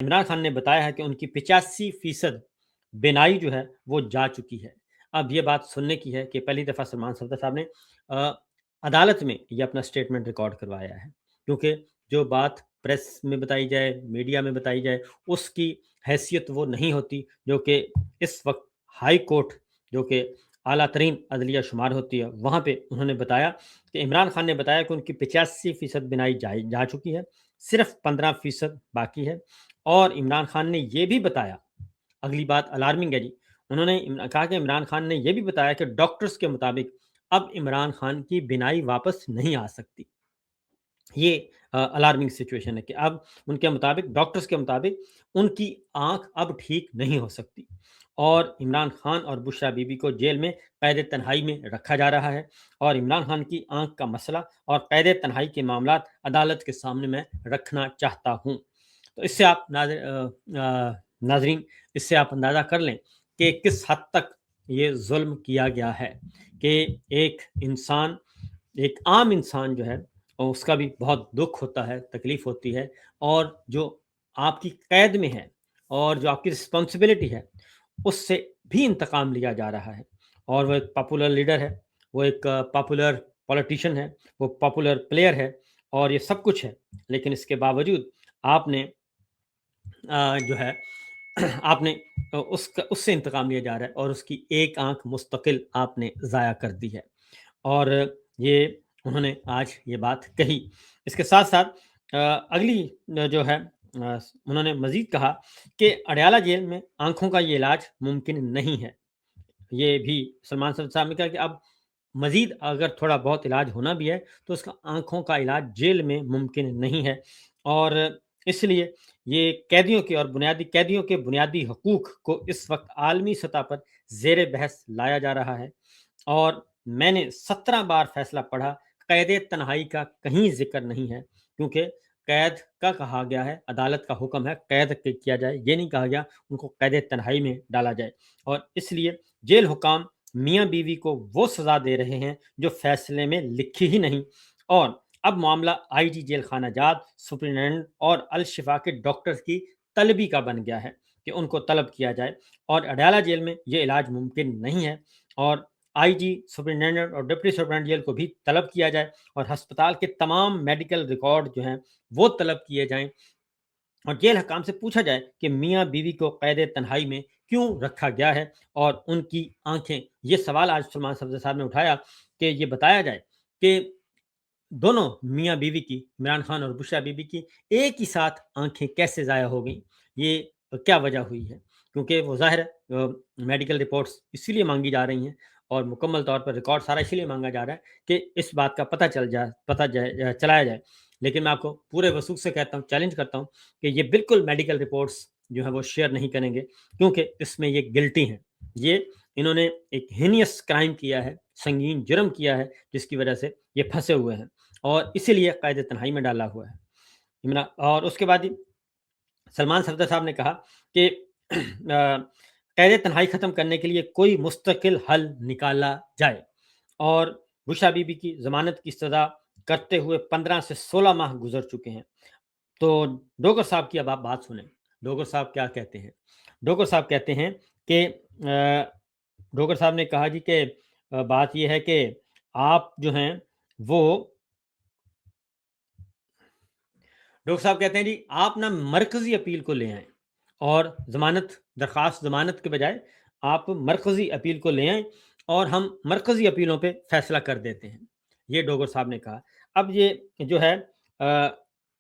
عمران خان نے بتایا ہے کہ ان کی 85% بینائی جو ہے وہ جا چکی ہے۔ اب یہ بات سننے کی ہے کہ پہلی دفعہ سلمان صفدر صاحب نے عدالت میں یہ اپنا اسٹیٹمنٹ ریکارڈ کروایا ہے، کیونکہ جو بات پریس میں بتائی جائے، میڈیا میں بتائی جائے، اس کی حیثیت وہ نہیں ہوتی جو کہ اس وقت ہائی کورٹ جو کہ اعلیٰ ترین عدلیہ شمار ہوتی ہے، وہاں پہ انہوں نے بتایا کہ عمران خان نے بتایا کہ ان کی 85% بینائی جا چکی ہے، صرف 15% باقی ہے۔ اور عمران خان نے یہ بھی بتایا، اگلی بات الارمنگ ہے جی، انہوں نے کہا کہ عمران خان نے یہ بھی بتایا کہ ڈاکٹرز کے مطابق اب عمران خان کی بینائی واپس نہیں آ سکتی۔ یہ الارمنگ سچویشن ہے کہ اب ان کے مطابق، ڈاکٹرز کے مطابق، ان کی آنکھ اب ٹھیک نہیں ہو سکتی، اور عمران خان اور بشریٰ بی بی کو جیل میں قید تنہائی میں رکھا جا رہا ہے، اور عمران خان کی آنکھ کا مسئلہ اور قید تنہائی کے معاملات عدالت کے سامنے میں رکھنا چاہتا ہوں۔ تو اس سے آپ ناظرین، اس سے آپ اندازہ کر لیں کہ کس حد تک یہ ظلم کیا گیا ہے کہ ایک انسان، ایک عام انسان جو ہے، اور اس کا بھی بہت دکھ ہوتا ہے، تکلیف ہوتی ہے، اور جو آپ کی قید میں ہے اور جو آپ کی رسپانسبلٹی ہے، اس سے بھی انتقام لیا جا رہا ہے۔ اور وہ ایک پاپولر لیڈر ہے، وہ ایک پاپولر پولیٹیشین ہے، وہ پاپولر پلیئر ہے، اور یہ سب کچھ ہے، لیکن اس کے باوجود آپ نے جو ہے آپ نے اس سے انتقام لیا جا رہا ہے، اور اس کی ایک آنکھ مستقل آپ نے ضائع کر دی ہے، اور یہ انہوں نے آج یہ بات کہی۔ اس کے ساتھ ساتھ اگلی جو ہے انہوں نے مزید کہا کہ اڈیالہ جیل میں آنکھوں کا یہ علاج ممکن نہیں ہے۔ یہ بھی سلمان صاحب نے کہا کہ اب مزید اگر تھوڑا بہت علاج ہونا بھی ہے تو اس کا آنکھوں کا علاج جیل میں ممکن نہیں ہے، اور اس لیے یہ قیدیوں کے اور قیدیوں کے بنیادی حقوق کو اس وقت عالمی سطح پر زیر بحث لایا جا رہا ہے۔ اور میں نے 17 بار فیصلہ پڑھا، قید تنہائی کا کہیں ذکر نہیں ہے، کیونکہ قید کا کہا گیا ہے، عدالت کا حکم ہے قید کیا جائے، یہ نہیں کہا گیا ان کو قید تنہائی میں ڈالا جائے۔ اور اس لیے جیل حکام میاں بیوی کو وہ سزا دے رہے ہیں جو فیصلے میں لکھی ہی نہیں، اور اب معاملہ آئی جی جیل خانہ جات، سپرنٹینڈنٹ اور الشفا کے ڈاکٹرز کی طلبی کا بن گیا ہے کہ ان کو طلب کیا جائے، اور اڈیالہ جیل میں یہ علاج ممکن نہیں ہے، اور آئی جی، سپرنٹینڈنٹ اور ڈپٹی سپرنٹینڈنٹ جیل کو بھی طلب کیا جائے، اور ہسپتال کے تمام میڈیکل ریکارڈ جو ہیں وہ طلب کیے جائیں، اور جیل حکام سے پوچھا جائے کہ میاں بیوی کو قید تنہائی میں کیوں رکھا گیا ہے اور ان کی آنکھیں۔ یہ سوال آج سلمان صفدر صاحب نے اٹھایا کہ یہ بتایا جائے کہ دونوں میاں بیوی کی، عمران خان اور بشریٰ بی بی کی، ایک ہی ساتھ آنکھیں کیسے ضائع ہو گئیں، یہ کیا وجہ ہوئی ہے؟ کیونکہ وہ ظاہر ہے میڈیکل رپورٹس اسی لیے مانگی جا رہی ہیں، اور مکمل طور پر ریکارڈ سارا اسی لیے مانگا جا رہا ہے کہ اس بات کا پتہ چلایا جائے۔ لیکن میں آپ کو پورے وثوق سے کہتا ہوں، چیلنج کرتا ہوں کہ یہ بالکل میڈیکل رپورٹس جو ہیں وہ شیئر نہیں کریں گے، کیونکہ اس میں یہ گلٹی ہیں، یہ انہوں نے ایک ہینیس کرائم کیا ہے، سنگین جرم کیا ہے، جس کی وجہ سے یہ پھنسے ہوئے ہیں، اور اسی لیے قید تنہائی میں ڈالا ہوا ہے۔ اور اس کے بعد سلمان صفدر صاحب نے کہا کہ قید تنہائی ختم کرنے کے لیے کوئی مستقل حل نکالا جائے، اور بشریٰ بی بی کی ضمانت کی سزا کرتے ہوئے 15 سے 16 ماہ گزر چکے ہیں۔ تو ڈوگر صاحب کی اب آپ بات سنیں، ڈوگر صاحب کیا کہتے ہیں؟ ڈوگر صاحب کہتے ہیں کہ ڈوگر صاحب نے کہا جی کہ بات یہ ہے کہ آپ جو ہیں وہ، ڈاکٹر صاحب کہتے ہیں جی آپ نا مرکزی اپیل کو لے آئیں، اور ضمانت کے بجائے آپ مرکزی اپیل کو لے آئیں، اور ہم مرکزی اپیلوں پہ فیصلہ کر دیتے ہیں، یہ ڈوگر صاحب نے کہا۔ اب یہ جو ہے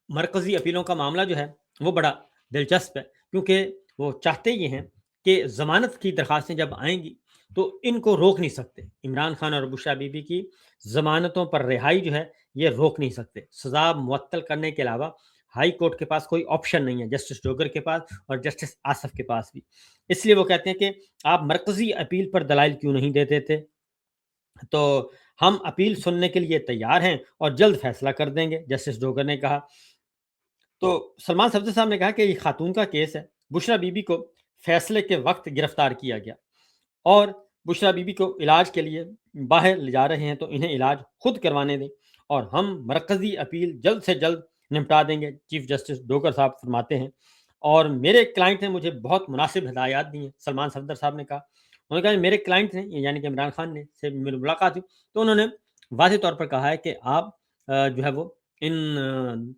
مرکزی اپیلوں کا معاملہ جو ہے وہ بڑا دلچسپ ہے، کیونکہ وہ چاہتے یہ ہیں کہ ضمانت کی درخواستیں جب آئیں گی تو ان کو روک نہیں سکتے، عمران خان اور بشریٰ بی بی کی ضمانتوں پر رہائی جو ہے یہ روک نہیں سکتے، سزا معطل کرنے کے علاوہ ہائی کورٹ کے پاس کوئی آپشن نہیں ہے، جسٹس ڈوگر کے پاس اور جسٹس آصف کے پاس بھی۔ اس لیے وہ کہتے ہیں کہ آپ مرکزی اپیل پر دلائل کیوں نہیں دیتے تھے؟ تو ہم اپیل سننے کے لیے تیار ہیں اور جلد فیصلہ کر دیں گے، جسٹس ڈوگر نے کہا۔ تو سلمان صفدر صاحب نے کہا کہ یہ خاتون کا کیس ہے، بشریٰ بی بی کو فیصلے کے وقت گرفتار کیا گیا، اور بشریٰ بی بی کو علاج کے لیے باہر لے جا رہے ہیں، تو انہیں علاج خود کروانے دیں، اور ہم مرکزی اپیل جلد سے جلد نمٹا دیں گے، چیف جسٹس ڈوگر صاحب فرماتے ہیں۔ اور میرے کلائنٹ نے مجھے بہت مناسب ہدایات دی ہیں، سلمان صفدر صاحب نے کہا۔ انہوں نے کہا میرے کلائنٹ نے یعنی کہ عمران خان نے سے میری ملاقات ہوئی، تو انہوں نے واضح طور پر کہا ہے کہ آپ جو ہے وہ ان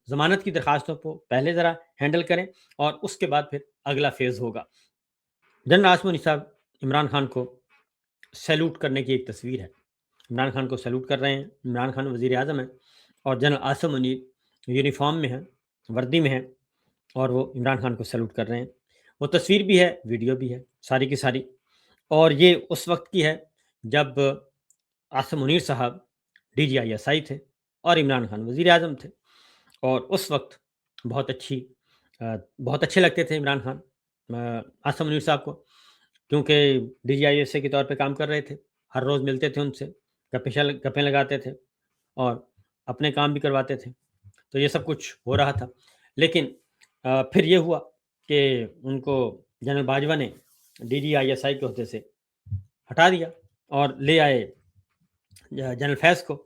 ضمانت کی درخواستوں کو پہلے ذرا ہینڈل کریں اور اس کے بعد پھر اگلا فیز ہوگا۔ جنرل عاصم منیب صاحب عمران خان کو سیلوٹ کرنے کی ایک تصویر ہے، عمران خان کو سیلوٹ کر رہے ہیں، عمران خان وزیر اعظم ہیں اور جنرل عاصم منیب یونیفارم میں ہیں، وردی میں ہیں اور وہ عمران خان کو سیلوٹ کر رہے ہیں۔ وہ تصویر بھی ہے، ویڈیو بھی ہے، ساری کی ساری، اور یہ اس وقت کی ہے جب عاصم منیر صاحب DGISI تھے اور عمران خان وزیر اعظم تھے، اور اس وقت بہت اچھے لگتے تھے عمران خان عاصم منیر صاحب کو، کیونکہ DGISI کے طور پہ کام کر رہے تھے، ہر روز ملتے تھے ان سے، گپیں لگاتے تھے اور اپنے کام بھی کرواتے تھے، تو یہ سب کچھ ہو رہا تھا۔ لیکن پھر یہ ہوا کہ ان کو جنرل باجوہ نے DGISI کے عہدے سے ہٹا دیا اور لے آئے جنرل فیض کو،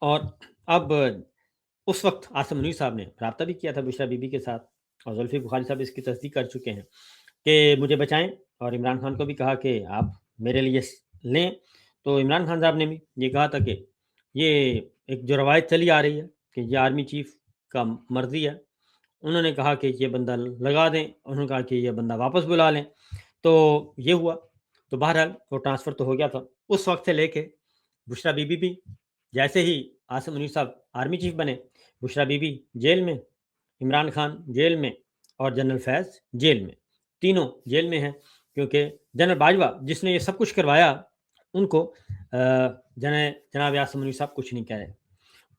اور اب اس وقت عاصم منیر صاحب نے رابطہ بھی کیا تھا بشرا بی بی کے ساتھ، اور زلفی بخاری صاحب اس کی تصدیق کر چکے ہیں کہ مجھے بچائیں، اور عمران خان کو بھی کہا کہ آپ میرے لیے لیں، تو عمران خان صاحب نے بھی یہ کہا تھا کہ یہ ایک جو روایت چلی آ رہی ہے کہ یہ آرمی چیف کا مرضی ہے، انہوں نے کہا کہ یہ بندہ لگا دیں، انہوں نے کہا کہ یہ بندہ واپس بلا لیں، تو یہ ہوا۔ تو بہرحال وہ ٹرانسفر تو ہو گیا تھا۔ اس وقت سے لے کے بشرا بی بی بھی جیسے ہی عاصم منیر صاحب آرمی چیف بنے، بشرا بی بی جیل میں، عمران خان جیل میں اور جنرل فیض جیل میں، تینوں جیل میں ہیں، کیونکہ جنرل باجوہ جس نے یہ سب کچھ کروایا ان کو جناب عاصم منیر صاحب کچھ نہیں کہہ رہے،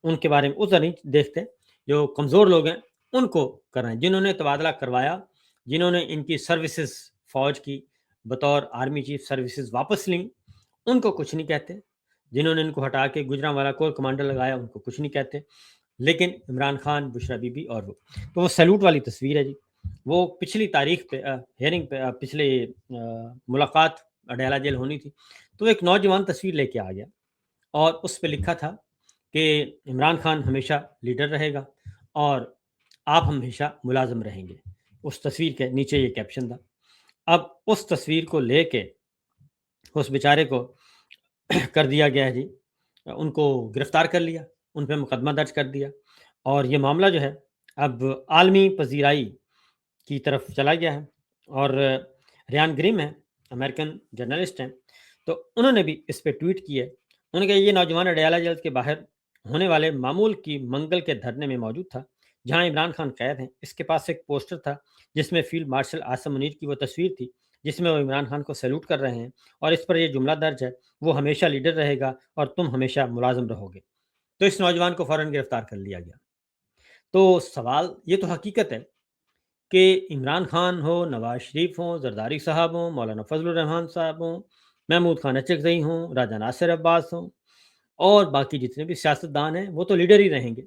ان کے بارے میں ادھر نہیں دیکھتے، جو کمزور لوگ ہیں ان کو کر رہے ہیں، جنہوں نے تبادلہ کروایا، جنہوں نے ان کی سروسز فوج کی بطور آرمی چیف سروسز واپس لیں، ان کو کچھ نہیں کہتے، جنہوں نے ان کو ہٹا کے گجرانوالہ کور کمانڈر لگایا ان کو کچھ نہیں کہتے، لیکن عمران خان، بشرا بی بی اور وہ، تو وہ سیلوٹ والی تصویر ہے جی، وہ پچھلی تاریخ پہ ہیئرنگ پہ پچھلے ملاقات اڈیالہ جیل ہونی تھی، تو ایک نوجوان تصویر لے کے آ گیا اور اس پہ لکھا تھا کہ عمران خان ہمیشہ لیڈر رہے گا اور آپ ہمیشہ ملازم رہیں گے، اس تصویر کے نیچے یہ کیپشن تھا۔ اب اس تصویر کو لے کے اس بیچارے کو کر دیا گیا ہے جی، ان کو گرفتار کر لیا، ان پہ مقدمہ درج کر دیا، اور یہ معاملہ جو ہے اب عالمی پذیرائی کی طرف چلا گیا ہے، اور ریان گریم ہے، امریکن جرنلسٹ ہیں، تو انہوں نے بھی اس پہ ٹویٹ کی ہے، انہوں نے کہا یہ نوجوان اڈیالہ جیل کے باہر ہونے والے معمول کی منگل کے دھرنے میں موجود تھا جہاں عمران خان قید ہیں، اس کے پاس ایک پوسٹر تھا جس میں فیلڈ مارشل عاصم منیر کی وہ تصویر تھی جس میں وہ عمران خان کو سیلوٹ کر رہے ہیں، اور اس پر یہ جملہ درج ہے وہ ہمیشہ لیڈر رہے گا اور تم ہمیشہ ملازم رہو گے، تو اس نوجوان کو فوراً گرفتار کر لیا گیا۔ تو سوال یہ تو حقیقت ہے کہ عمران خان ہو، نواز شریف ہوں، زرداری صاحب ہوں، مولانا فضل الرحمان صاحب ہوں، محمود خان اچکزئی ہوں، راجہ ناصر عباس ہوں، اور باقی جتنے بھی سیاستدان ہیں وہ تو لیڈر ہی رہیں گے،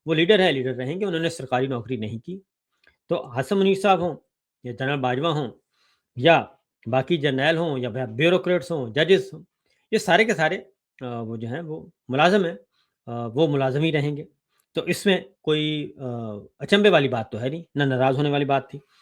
وہ لیڈر ہیں، لیڈر رہیں گے، انہوں نے سرکاری نوکری نہیں کی۔ تو عاصم منیر صاحب ہوں یا جنرل باجوہ ہوں یا باقی جرنیل ہوں یا بیوروکریٹس ہوں، ججز ہوں، یہ سارے کے سارے وہ جو ہیں وہ ملازم ہیں، وہ ملازم ہی رہیں گے، تو اس میں کوئی اچنبے والی بات تو ہے نہیں، نہ ناراض ہونے والی بات تھی۔